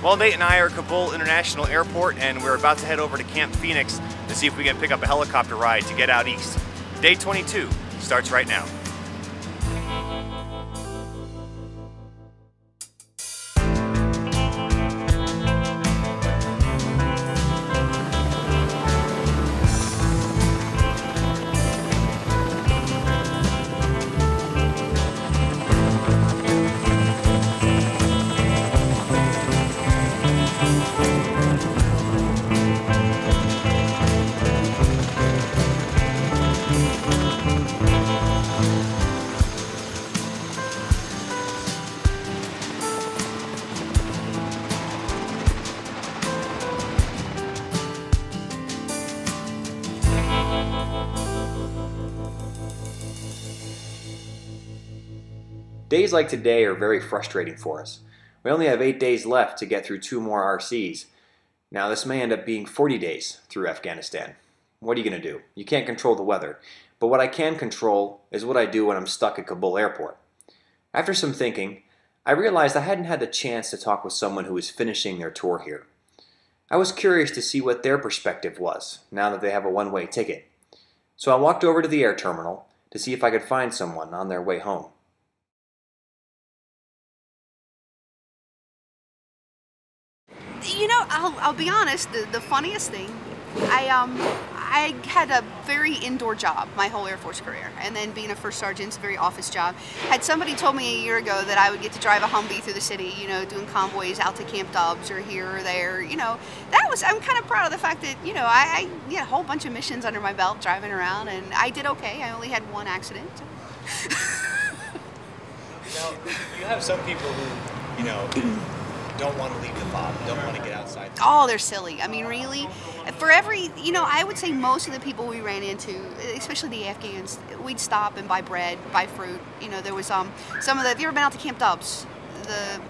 Well, Nate and I are at Kabul International Airport, and we're about to head over to Camp Phoenix to see if we can pick up a helicopter ride to get out east. Day 22 starts right now. Days like today are very frustrating for us. We only have 8 days left to get through 2 more RCs. Now this may end up being 40 days through Afghanistan. What are you going to do? You can't control the weather, but what I can control is what I do when I'm stuck at Kabul airport. After some thinking, I realized I hadn't had the chance to talk with someone who was finishing their tour here. I was curious to see what their perspective was now that they have a one-way ticket. So I walked over to the air terminal to see if I could find someone on their way home. You know, I'll be honest, the funniest thing, I had a very indoor job my whole Air Force career, and then being a first sergeant's a very office job. Had somebody told me a year ago that I would get to drive a Humvee through the city, you know, doing convoys out to Camp Dubs or here or there, you know, I'm kind of proud of the fact that, you know, I had a whole bunch of missions under my belt driving around, and I did okay. I only had one accident. Now, you have some people who, you know, don't want to leave the fob, don't want to get outside. Oh, they're silly. I mean, really, for every, you know, I would say most of the people we ran into, especially the Afghans, we'd stop and buy bread, buy fruit. You know, there was some of the, have you ever been out to Camp Dubs?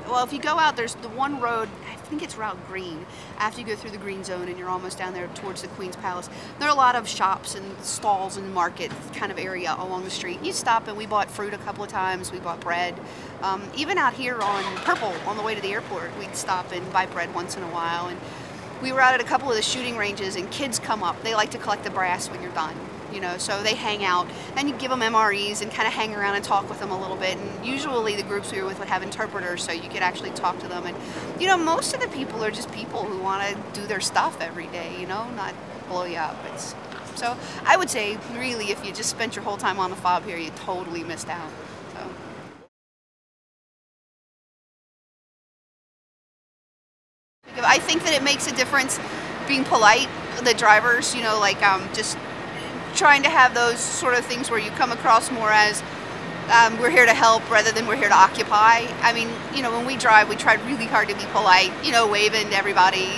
Well, if you go out, there's the one road, I think it's Route Green, after you go through the green zone and you're almost down there towards the Queen's Palace. There are a lot of shops and stalls and market kind of area along the street. You stop and we bought fruit a couple of times, we bought bread. Even out here on Purple, on the way to the airport, we'd stop and buy bread once in a while. And we were out at a couple of the shooting ranges and kids come up. They like to collect the brass when you're done. You know, so they hang out, and you give them MREs and kind of hang around and talk with them a little bit. And usually the groups we were with would have interpreters, so you could actually talk to them. And, you know, most of the people are just people who want to do their stuff every day, you know, not blow you up. So I would say, really, if you just spent your whole time on the fob here, you totally missed out. So. I think that it makes a difference being polite, the drivers, you know, like just trying to have those sort of things where you come across more as we're here to help rather than we're here to occupy. I mean, you know, when we drive, we try really hard to be polite, you know, waving to everybody,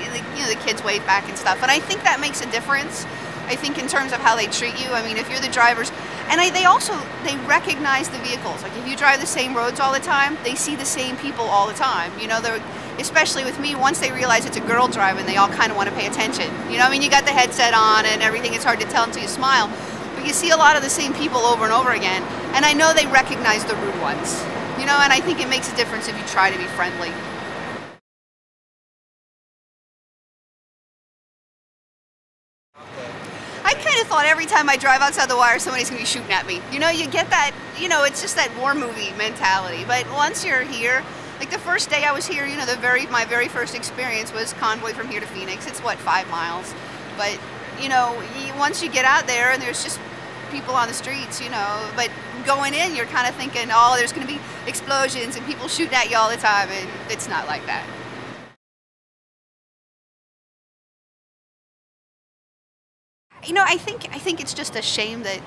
you know, the kids wave back and stuff. And I think that makes a difference, I think, in terms of how they treat you. I mean, if you're the drivers, and they recognize the vehicles. Like if you drive the same roads all the time, they see the same people all the time. You know, especially with me, once they realize it's a girl driving, they all kind of want to pay attention. You know, I mean, you got the headset on and everything, it's hard to tell until you smile. But you see a lot of the same people over and over again, and I know they recognize the rude ones. You know, and I think it makes a difference if you try to be friendly. I kind of thought every time I drive outside the wire, somebody's going to be shooting at me. You know, you get that, you know, it's just that war movie mentality. But once you're here, like the first day I was here, you know, my very first experience was convoy from here to Phoenix. It's what, 5 miles. But, you know, once you get out there and there's just people on the streets, you know, but going in, you're kind of thinking, oh, there's going to be explosions and people shooting at you all the time, and it's not like that. You know, I think it's just a shame that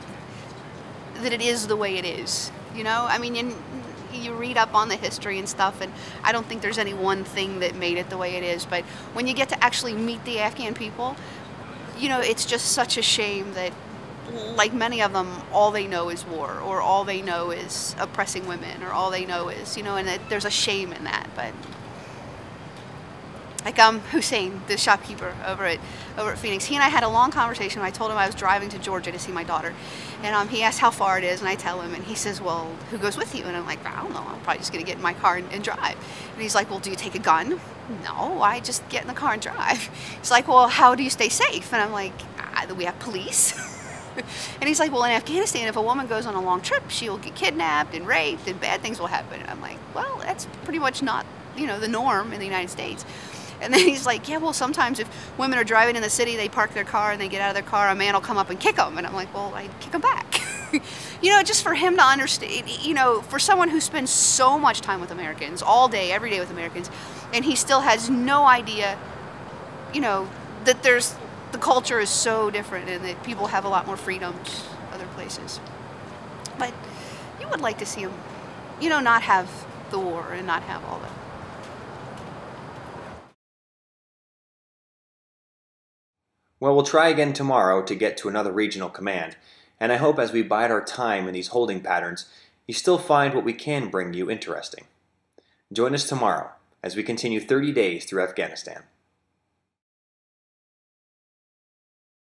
it is the way it is. You know, I mean, you read up on the history and stuff, and I don't think there's any one thing that made it the way it is. But when you get to actually meet the Afghan people, you know, it's just such a shame that, like many of them, all they know is war, or all they know is oppressing women, or all they know is, you know, and there's a shame in that. But Like Hussein, the shopkeeper over at Phoenix, he and I had a long conversation. I told him I was driving to Georgia to see my daughter, and he asked how far it is, and I tell him, and he says, well, who goes with you? And I'm like, I don't know, I'm probably just going to get in my car and drive. And he's like, well, do you take a gun? No, I just get in the car and drive. He's like, well, how do you stay safe? And I'm like, we have police. And he's like, well, in Afghanistan, if a woman goes on a long trip, she'll get kidnapped and raped and bad things will happen. And I'm like, well, that's pretty much not, the norm in the United States. And then he's like, yeah, well, sometimes if women are driving in the city, they park their car and they get out of their car, a man will come up and kick them. And I'm like, well, I'd kick them back. Just for him to understand, for someone who spends so much time with Americans, all day, every day with Americans, and he still has no idea, that the culture is so different and that people have a lot more freedoms other places. But you would like to see him, not have the war and not have all that. Well, we'll try again tomorrow to get to another regional command, and I hope as we bide our time in these holding patterns, you still find what we can bring you interesting. Join us tomorrow as we continue 30 days through Afghanistan.